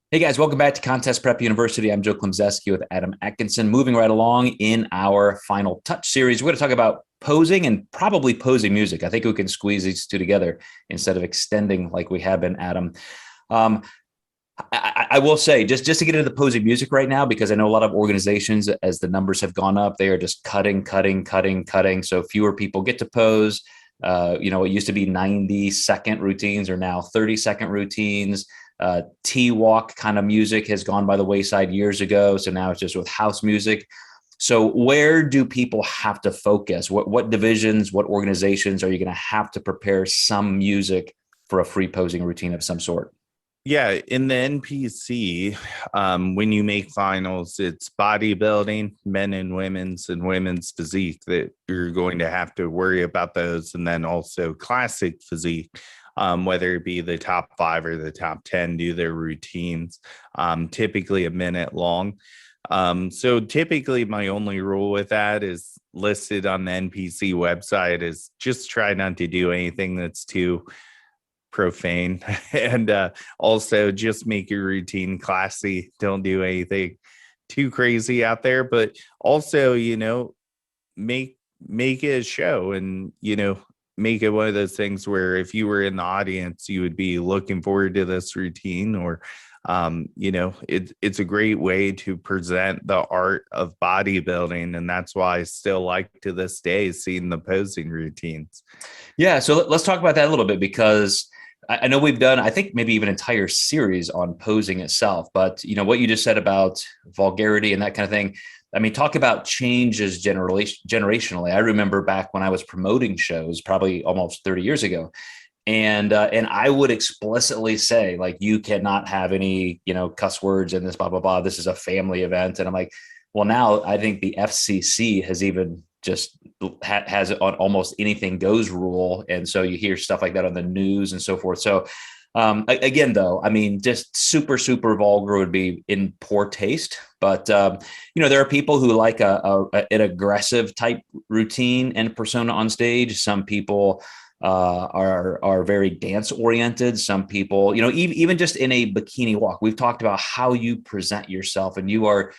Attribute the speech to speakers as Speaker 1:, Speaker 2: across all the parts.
Speaker 1: Hey guys, welcome back to Contest Prep University. I'm Joe Klemczewski with Adam Atkinson. Moving right along in our final touch series, we're going to talk about posing and probably posing music. I think we can squeeze these two together instead of extending like we have been, Adam. Um, I will say, just to get into the posing music right now, because I know a lot of organizations, as the numbers have gone up, they are just cutting. So fewer people get to pose. It used to be 90-second routines are now 30-second routines. T-walk kind of music has gone by the wayside years ago. So now it's just with house music. So where do people have to focus? What divisions, what organizations are you going to have to prepare some music for a free posing routine of some sort?
Speaker 2: Yeah, in the NPC, when you make finals, it's bodybuilding, men and women's physique that you're going to have to worry about those. And then also classic physique, whether it be the top 5 or the top 10 do their routines, typically a minute long. So typically my only rule with that is listed on the NPC website is just try not to do anything that's too profane and also just make your routine classy. Don't do anything too crazy out there, but also make it a show, and make it one of those things where if you were in the audience you would be looking forward to this routine, or it's a great way to present the art of bodybuilding, and that's why I still like to this day seeing the posing routines.
Speaker 1: Yeah, so let's talk about that a little bit, because I know we've done, I think, maybe even an entire series on posing itself. But what you just said about vulgarity and that kind of thing. I mean, talk about changes generationally. I remember back when I was promoting shows, probably almost 30 years ago, and I would explicitly say, like, you cannot have any cuss words in this, blah blah blah. This is a family event, and I'm like, well, now I think the FCC has even just has on almost anything goes rule, and so you hear stuff like that on the news and so forth. So again, though, I mean, just super vulgar would be in poor taste. But there are people who like an aggressive type routine and persona on stage. Some people are very dance oriented. Some people, even just in a bikini walk, we've talked about how you present yourself, and you're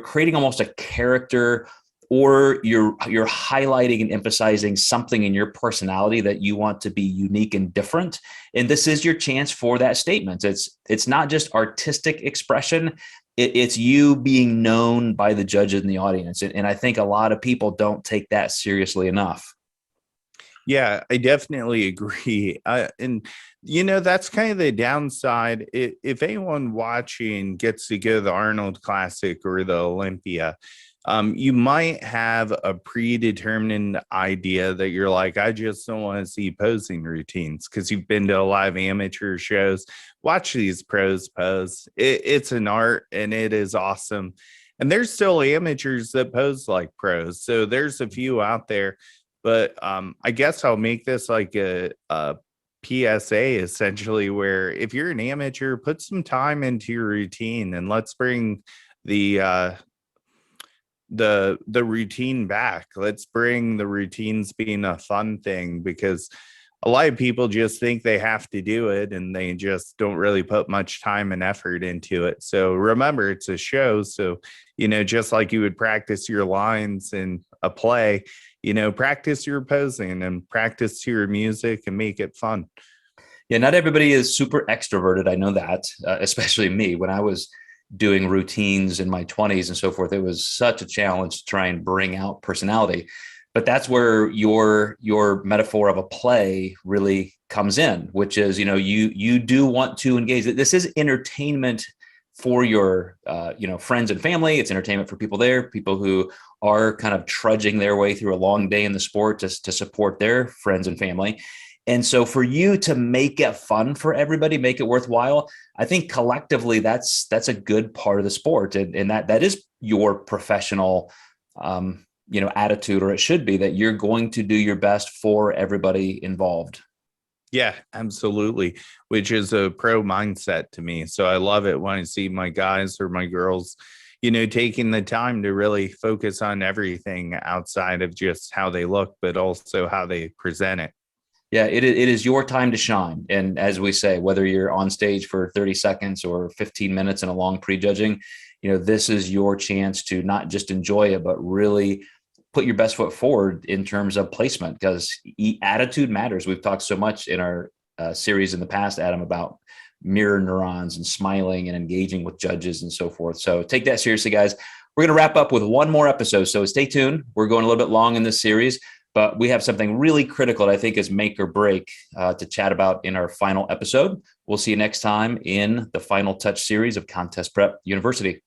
Speaker 1: creating almost a character, or you're highlighting and emphasizing something in your personality that you want to be unique and different. And this is your chance for that statement. It's not just artistic expression. It's you being known by the judges in the audience. And I think a lot of people don't take that seriously enough.
Speaker 2: Yeah, I definitely agree. And that's kind of the downside. If anyone watching gets to go to the Arnold Classic or the Olympia, you might have a predetermined idea that you're like, I just don't want to see posing routines because you've been to a lot of amateur shows. Watch these pros pose. It's an art and it is awesome. And there's still amateurs that pose like pros. So there's a few out there. But I guess I'll make this like a PSA essentially, where if you're an amateur, put some time into your routine and let's bring the the routine back. Let's bring the routines being a fun thing, because a lot of people just think they have to do it and they just don't really put much time and effort into it. So remember, it's a show. So, just like you would practice your lines in a play, practice your posing and practice to your music and make it fun.
Speaker 1: Yeah, not everybody is super extroverted. I know that, especially me. When I was doing routines in my 20s and so forth, it was such a challenge to try and bring out personality. But that's where your metaphor of a play really comes in, which is, you do want to engage. This is entertainment for your friends and family. It's entertainment for people there, people who are kind of trudging their way through a long day in the sport to support their friends and family. And so for you to make it fun for everybody, make it worthwhile, I think collectively that's a good part of the sport. And that is your professional attitude, or it should be, that you're going to do your best for everybody involved.
Speaker 2: Yeah, absolutely. Which is a pro mindset to me. So I love it when I see my guys or my girls, taking the time to really focus on everything outside of just how they look, but also how they present it.
Speaker 1: Yeah, it is your time to shine. And as we say, whether you're on stage for 30 seconds or 15 minutes in a long prejudging, this is your chance to not just enjoy it, but really put your best foot forward in terms of placement, because attitude matters. We've talked so much in our series in the past, Adam, about mirror neurons and smiling and engaging with judges and so forth. So take that seriously, guys. We're going to wrap up with one more episode, so stay tuned. We're going a little bit long in this series, but we have something really critical that I think is make or break to chat about in our final episode. We'll see you next time in the Final Touch series of Contest Prep University.